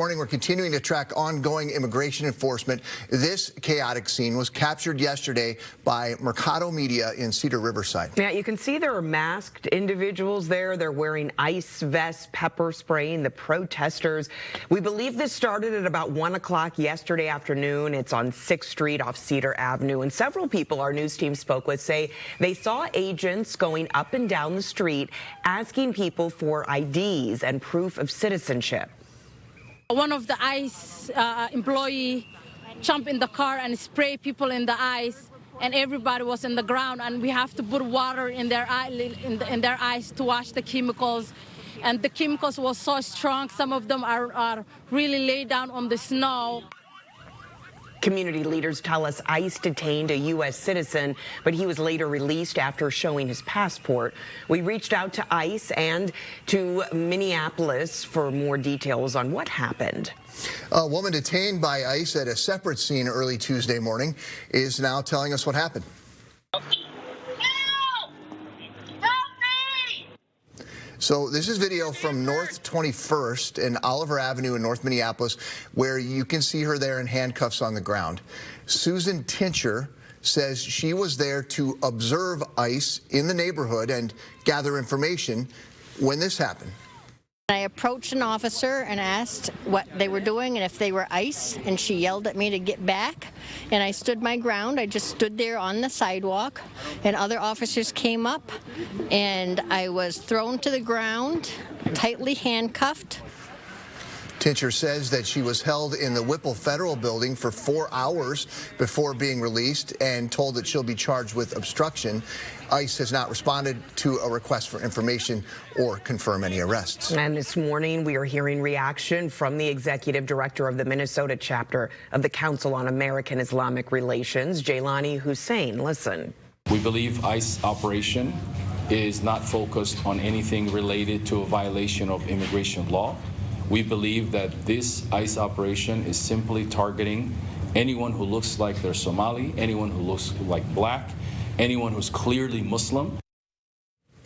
Morning, we're continuing to track ongoing immigration enforcement. This chaotic scene was captured yesterday by Mercado Media in Cedar Riverside. Yeah, you can see there are masked individuals there. They're wearing ice vests, pepper spraying the protesters. We believe this started at about 1 o'clock yesterday afternoon. It's on 6th Street off Cedar Avenue. And several people our news team spoke with say they saw agents going up and down the street asking people for IDs and proof of citizenship. One of the ICE employee jumped in the car and sprayed people in the eyes, and everybody was in the ground. And we have to put water in their eyes to wash the chemicals. And the chemicals were so strong. Some of them are really laid down on the snow. Community leaders tell us ICE detained a U.S. citizen, but he was later released after showing his passport. We reached out to ICE and to Minneapolis for more details on what happened. A woman detained by ICE at a separate scene early Tuesday morning is now telling us what happened. So this is video from North 21st and Oliver Avenue in North Minneapolis, where you can see her there in handcuffs on the ground. Susan Tincher says she was there to observe ICE in the neighborhood and gather information when this happened. I approached an officer and asked what they were doing and if they were ICE, and she yelled at me to get back, and I stood my ground. I just stood there on the sidewalk, and other officers came up, and I was thrown to the ground, tightly handcuffed. Tincher says that she was held in the Whipple Federal Building for 4 hours before being released and told that she'll be charged with obstruction. ICE has not responded to a request for information or confirm any arrests. And this morning, we are hearing reaction from the executive director of the Minnesota chapter of the Council on American Islamic Relations, Jailani Hussein. Listen. We believe ICE operation is not focused on anything related to a violation of immigration law. We believe that this ICE operation is simply targeting anyone who looks like they're Somali, anyone who looks like black, anyone who's clearly Muslim.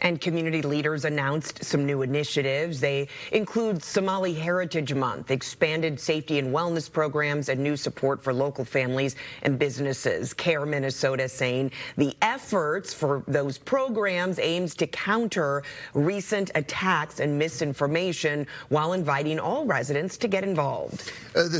And community leaders announced some new initiatives. They include Somali Heritage Month, expanded safety and wellness programs, and new support for local families and businesses. CAIR-Minnesota saying the efforts for those programs aims to counter recent attacks and misinformation while inviting all residents to get involved. This